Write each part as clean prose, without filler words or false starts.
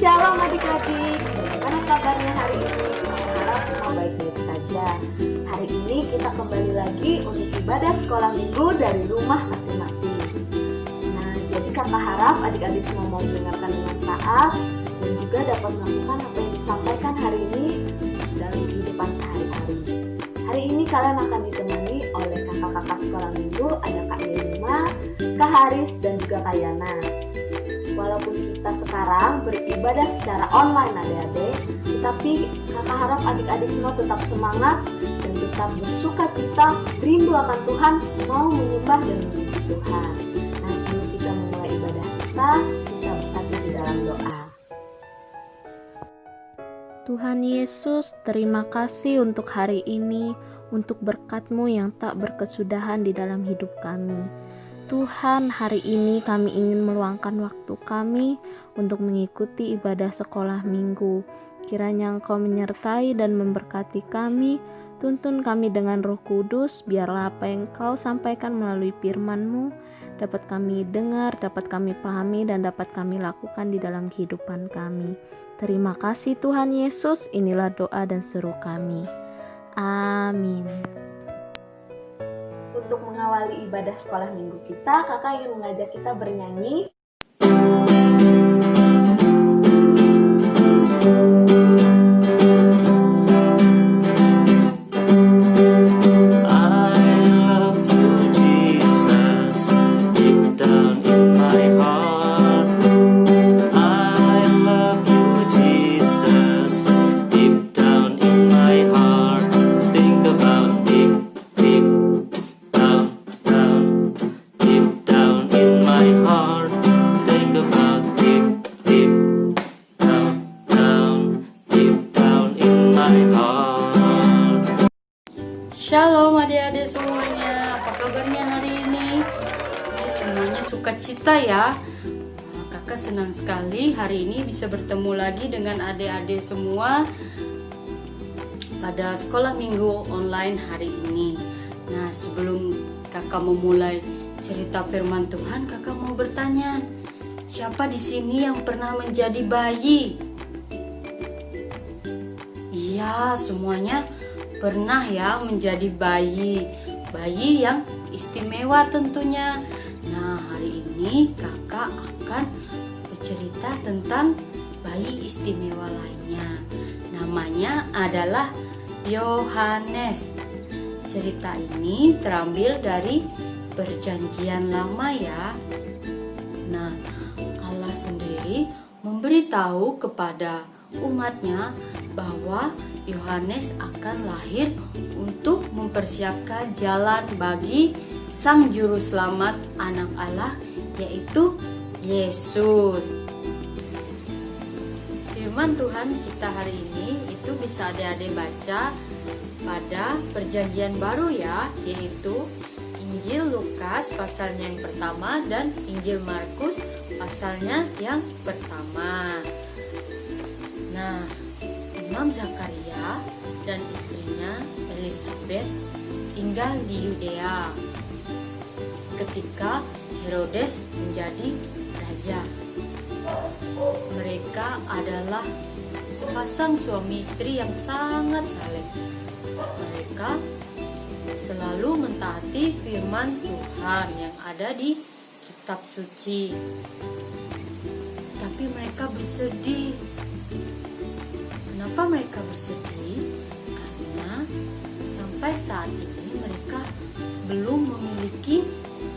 Shalom adik-adik, bagaimana kabarnya hari ini? Harap semua baik-baik saja. Hari ini kita kembali lagi untuk ibadah sekolah minggu dari rumah masing-masing. Nah, jadi kakak harap adik-adik semua mau mendengarkan dengan taat dan juga dapat melakukan apa yang disampaikan hari ini dalam kehidupan sehari-hari. Hari ini kalian akan ditemani oleh kakak-kakak sekolah minggu, ada Kak Yelima, Kak Haris, dan juga Kak Yana. Walaupun kita sekarang beribadah secara online adik-adik, tetapi kakak harap adik-adik semua tetap semangat dan tetap bersuka cita, rindu akan Tuhan, mau menyembah dan memuji Tuhan. Nah, sebelum kita memulai ibadah kita bersatu di dalam doa. Tuhan Yesus, terima kasih untuk hari ini, untuk berkat-Mu yang tak berkesudahan di dalam hidup kami. Tuhan, hari ini kami ingin meluangkan waktu kami untuk mengikuti ibadah sekolah minggu. Kiranya Engkau menyertai dan memberkati kami, tuntun kami dengan Roh Kudus, biarlah apa yang Engkau sampaikan melalui firman-Mu dapat kami dengar, dapat kami pahami, dan dapat kami lakukan di dalam kehidupan kami. Terima kasih Tuhan Yesus, inilah doa dan seru kami. Amin. Untuk mengawali ibadah sekolah minggu kita, kakak ingin mengajak kita bernyanyi. Shalom adik-adik semuanya, apa kabarnya hari ini? Semuanya sukacita ya. Kakak senang sekali hari ini bisa bertemu lagi dengan adik-adik semua pada sekolah minggu online hari ini. Nah, sebelum kakak memulai cerita firman Tuhan, kakak mau bertanya, siapa di sini yang pernah menjadi bayi? Iya, semuanya pernah ya menjadi bayi yang istimewa tentunya. Nah, hari ini kakak akan bercerita tentang bayi istimewa lainnya. Namanya adalah Yohanes. Cerita ini terambil dari Perjanjian Lama ya. Nah, Allah sendiri memberitahu kepada umatnya bahwa Yohanes akan lahir untuk mempersiapkan jalan bagi Sang Juru Selamat anak Allah, yaitu Yesus. Firman Tuhan kita hari ini itu bisa adik-adik baca pada Perjanjian Baru ya, yaitu Injil Lukas pasalnya yang pertama dan Injil Markus pasalnya yang pertama. Nah, Imam Zakaria dan istrinya Elizabeth tinggal di Yudea ketika Herodes menjadi raja. Mereka adalah sepasang suami istri yang sangat saleh. Mereka selalu mentaati firman Tuhan yang ada di kitab suci. Tapi mereka bersedih. Kenapa mereka bersedih? Karena sampai saat ini mereka belum memiliki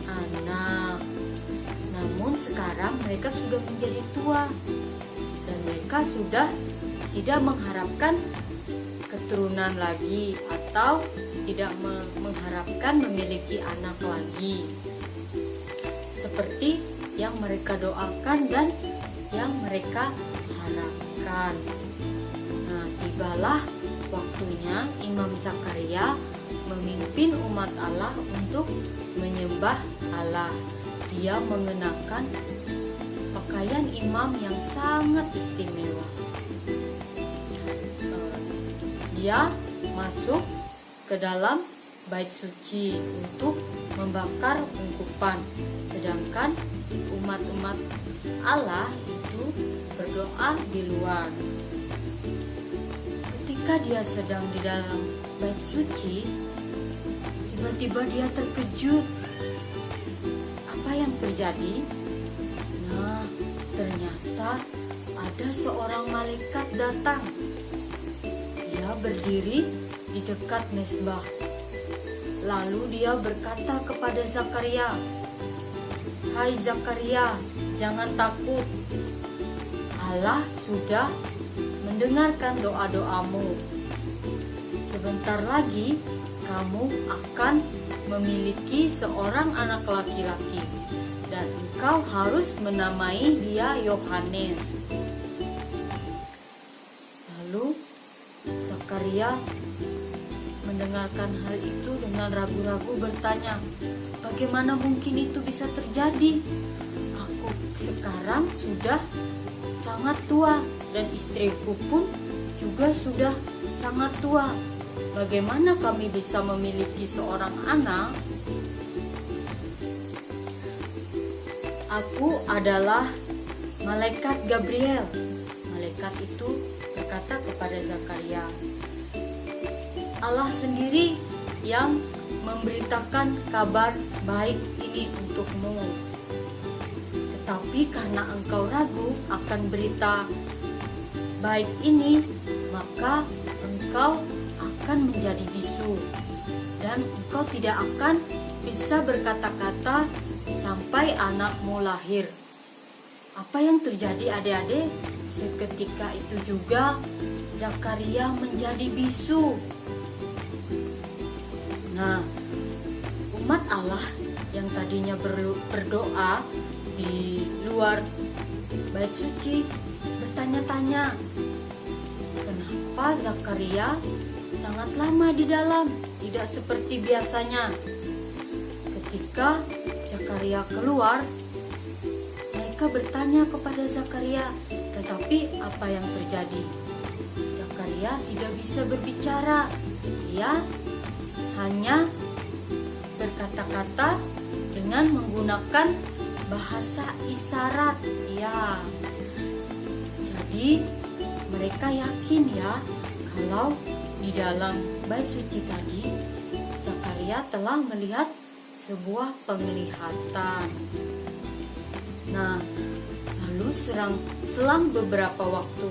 anak. Namun sekarang mereka sudah menjadi tua dan mereka sudah tidak mengharapkan keturunan lagi atau tidak mengharapkan memiliki anak lagi seperti yang mereka doakan dan yang mereka harapkan. Nah, tibalah waktunya Imam Zakaria memimpin umat Allah untuk menyembah Allah. Dia mengenakan pakaian imam yang sangat istimewa. Dia masuk ke dalam bait suci untuk membakar ungkupan, sedangkan umat-umat Allah itu berdoa di luar. Ketika dia sedang di dalam bait suci, tiba-tiba dia terkejut. Apa yang terjadi? Nah, ternyata ada seorang malaikat datang. Dia berdiri di dekat mezbah. Lalu dia berkata kepada Zakaria, "Hai Zakaria, jangan takut. Allah sudah mendengarkan doa-doamu. Sebentar lagi kamu akan memiliki seorang anak laki-laki dan engkau harus menamai dia Yohanes." Lalu Zakaria mendengarkan hal itu dengan ragu-ragu bertanya, "Bagaimana mungkin itu bisa terjadi? Aku sekarang sudah sangat tua dan istriku pun juga sudah sangat tua. Bagaimana kami bisa memiliki seorang anak? Aku adalah malaikat Gabriel." Malaikat itu berkata kepada Zakaria, "Allah sendiri yang memberitakan kabar baik ini untukmu. Tetapi karena engkau ragu akan berita baik ini, maka engkau akan menjadi bisu dan engkau tidak akan bisa berkata-kata sampai anakmu lahir." Apa yang terjadi adik-adik? Seketika itu juga Zakaria menjadi bisu. Nah, umat Allah yang tadinya berdoa di luar bait suci bertanya-tanya, kenapa Zakaria sangat lama di dalam, tidak seperti biasanya. Ketika Zakaria keluar, mereka bertanya kepada Zakaria, tetapi apa yang terjadi? Zakaria tidak bisa berbicara. Dia hanya berkata-kata dengan menggunakan bahasa isyarat. Ya. Jadi mereka yakin ya kalau di dalam bait suci tadi Zakaria telah melihat sebuah penglihatan. Nah, lalu selang beberapa waktu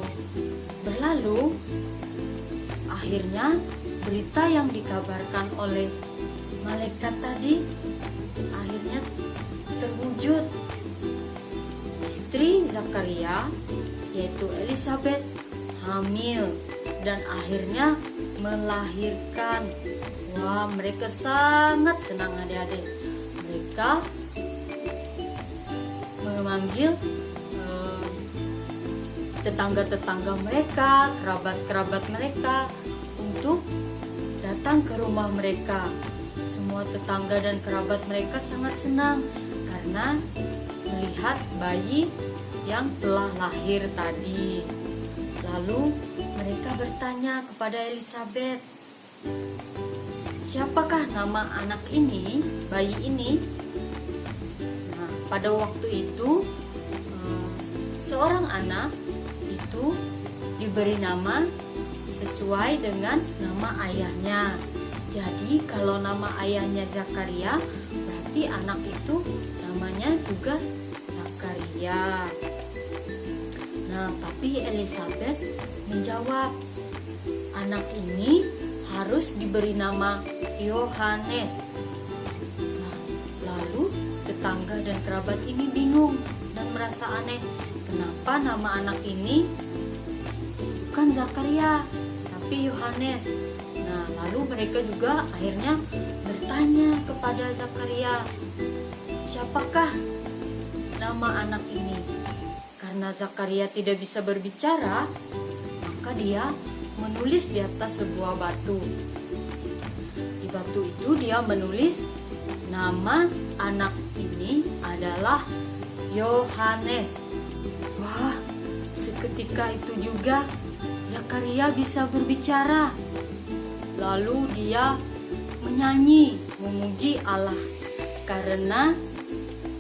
berlalu, akhirnya berita yang dikabarkan oleh malaikat tadi akhirnya terwujud. Istri Zakaria, yaitu Elizabeth, hamil dan akhirnya melahirkan. Wah, mereka sangat senang adik-adik. Mereka memanggil tetangga-tetangga mereka, kerabat-kerabat mereka untuk datang ke rumah mereka. Semua tetangga dan kerabat mereka sangat senang karena melihat bayi yang telah lahir tadi. Lalu mereka bertanya kepada Elizabeth, "Siapakah nama anak ini, bayi ini?" Nah, pada waktu itu seorang anak itu diberi nama sesuai dengan nama ayahnya. Jadi kalau nama ayahnya Zakaria, berarti anak itu namanya juga Zakaria. Nah, tapi Elizabeth menjawab, anak ini harus diberi nama Yohanes. Nah, lalu tetangga dan kerabat ini bingung. dan merasa aneh, kenapa nama anak ini bukan Zakaria tapi Yohanes. Nah, lalu mereka juga akhirnya bertanya kepada Zakaria, siapakah nama anak ini? Karena Zakaria tidak bisa berbicara, maka dia menulis di atas sebuah batu. Di batu itu dia menulis nama anak ini adalah Yohanes. Wah, seketika itu juga Zakaria bisa berbicara. Lalu dia menyanyi, memuji Allah karena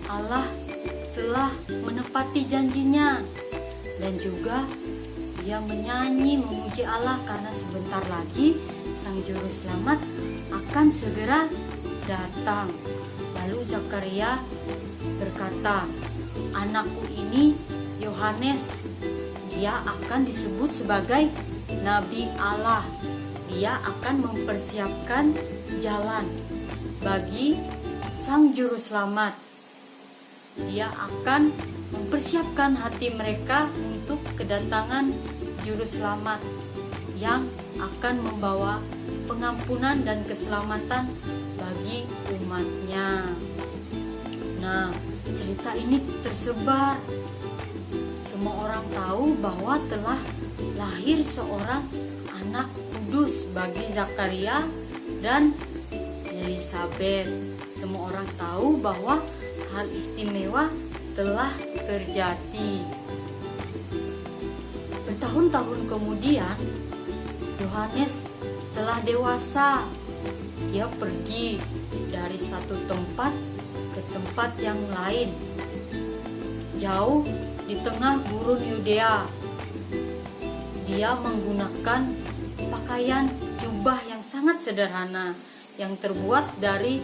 Allah telah menepati janjinya. Dan juga dia menyanyi memuji Allah karena sebentar lagi Sang Juru Selamat akan segera datang. Lalu Zakaria berkata, anakku ini Yohanes, dia akan disebut sebagai Nabi Allah. Dia akan mempersiapkan jalan bagi Sang Juru Selamat. Dia akan mempersiapkan hati mereka untuk kedatangan Juru Selamat yang akan membawa pengampunan dan keselamatan bagi umatnya. Nah, cerita ini tersebar. Semua orang tahu bahwa telah lahir seorang anak kudus bagi Zakaria dan Elisabet. Semua orang tahu bahwa hal istimewa telah terjadi. Bertahun-tahun kemudian, Yohanes telah dewasa. Dia pergi dari satu tempat ke tempat yang lain, jauh di tengah gurun Yudea. Dia menggunakan pakaian jubah yang sangat sederhana yang terbuat dari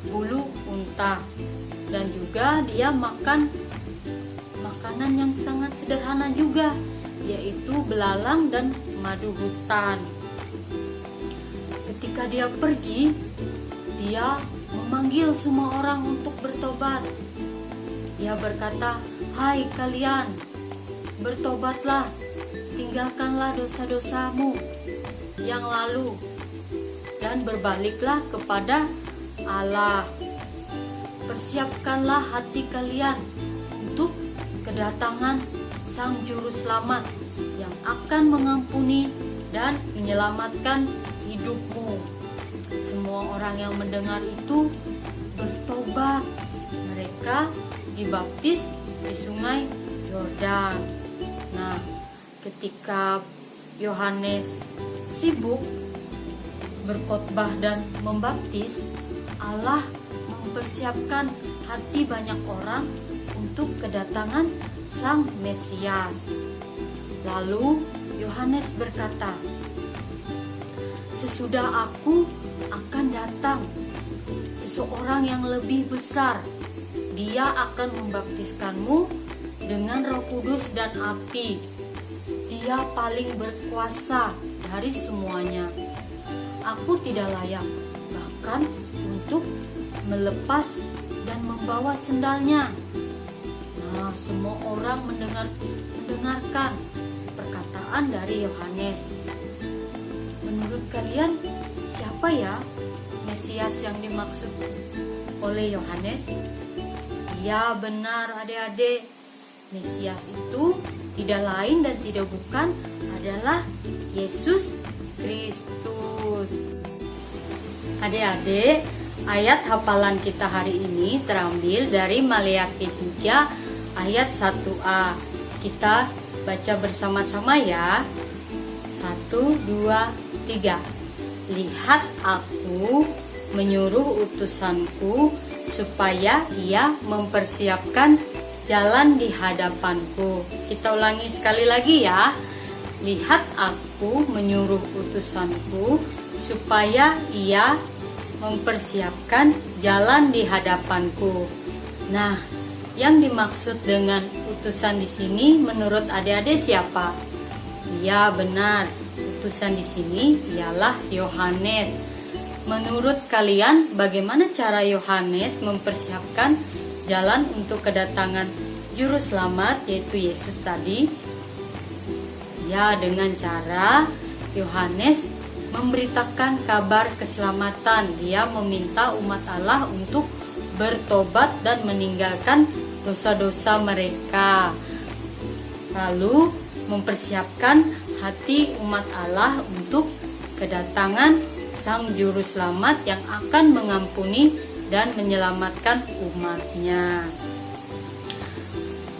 bulu unta, dan juga dia makan makanan yang sangat sederhana juga, yaitu belalang dan madu hutan. Ketika dia pergi, dia memanggil semua orang untuk bertobat. Dia berkata, "Hai kalian, bertobatlah, tinggalkanlah dosa-dosamu yang lalu dan berbaliklah kepada Allah. Persiapkanlah hati kalian untuk kedatangan Sang Juru Selamat yang akan mengampuni dan menyelamatkan hidupmu." Semua orang yang mendengar itu bertobat. Mereka dibaptis di sungai Yordan. Nah, ketika Yohanes sibuk berkhotbah dan membaptis, Allah mempersiapkan hati banyak orang untuk kedatangan Sang Mesias. Lalu Yohanes berkata, "Sesudah aku akan datang seseorang yang lebih besar. Dia akan membaptiskanmu dengan Roh Kudus dan api. Dia paling berkuasa dari semuanya. Aku tidak layak bahkan untuk melepas dan membawa sendalnya." Nah, semua orang mendengarkan perkataan dari Yohanes. Menurut kalian, siapa ya Mesias yang dimaksud oleh Yohanes? Ya benar adik-adik, Mesias itu tidak lain dan tidak bukan adalah Yesus Kristus. Adik-adik, ayat hafalan kita hari ini terambil dari Maleakhi 3 ayat 1a. Kita baca bersama-sama ya. 1, 2, 3. Lihat, aku menyuruh utusanku supaya ia mempersiapkan jalan di hadapanku. Kita ulangi sekali lagi ya. Lihat, aku menyuruh utusanku supaya ia mempersiapkan jalan di hadapanku. Nah, yang dimaksud dengan utusan di sini menurut adik-adik siapa? Ya benar, utusan di sini ialah Yohanes. Menurut kalian, bagaimana cara Yohanes mempersiapkan jalan untuk kedatangan juru selamat yaitu Yesus tadi? Ya, dengan cara Yohanes memberitakan kabar keselamatan. Dia meminta umat Allah untuk bertobat dan meninggalkan dosa-dosa mereka. Lalu mempersiapkan hati umat Allah untuk kedatangan Sang Juru Selamat yang akan mengampuni dan menyelamatkan umatnya.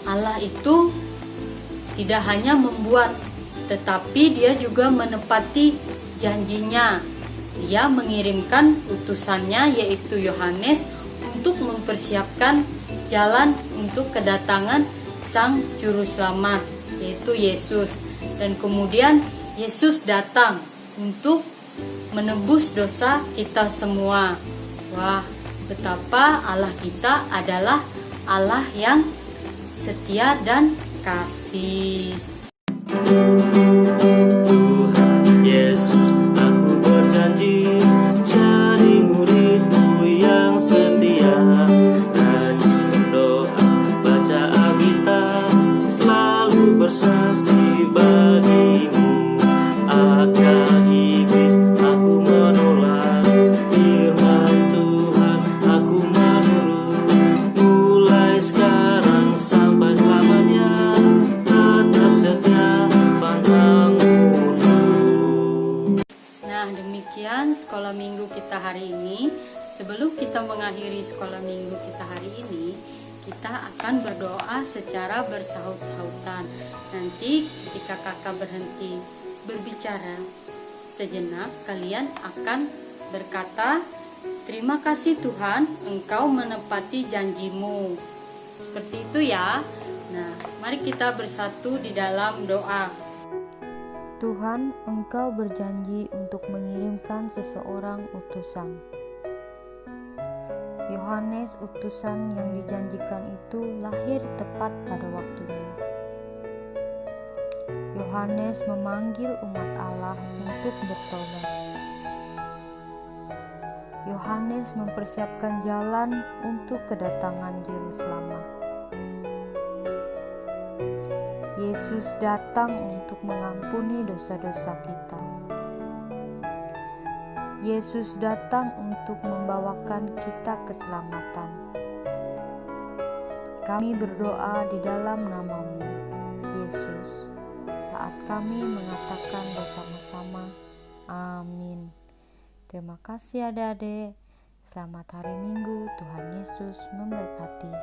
Allah itu tidak hanya membuat, tetapi Dia juga menepati janjinya. Dia mengirimkan utusannya yaitu Yohanes untuk mempersiapkan jalan untuk kedatangan Sang Juru Selamat yaitu Yesus. Dan kemudian Yesus datang untuk menebus dosa kita semua. Wah, betapa Allah kita adalah Allah yang setia dan kasih. Tuhan Yesus, aku berjanji jadi murid-Mu yang setia, rajin berdoa, baca Alkitab, selalu bersaksi bagimu. Akan iblis aku menolak, firman Tuhan aku menurut. Mulai sekarang sampai selamanya, tetap setia pandang mundur. Nah, demikian sekolah minggu kita hari ini. Sebelum kita mengakhiri sekolah minggu kita hari ini, kita akan berdoa secara bersahut-sahutan. Nanti ketika kakak berhenti berbicara sejenak, kalian akan berkata, "Terima kasih Tuhan, Engkau menepati janjimu." Seperti itu ya. Nah, mari kita bersatu di dalam doa. Tuhan, Engkau berjanji untuk mengirimkan seseorang utusan. Yohanes, utusan yang dijanjikan itu lahir tepat pada waktunya. Yohanes memanggil umat Allah untuk bertobat. Yohanes mempersiapkan jalan untuk kedatangan Juru Selamat. Yesus datang untuk mengampuni dosa-dosa kita. Yesus datang untuk membawakan kita keselamatan. Kami berdoa di dalam nama-Mu, Yesus, saat kami mengatakan bersama-sama, amin. Terima kasih adik-adik. Selamat hari Minggu, Tuhan Yesus memberkati.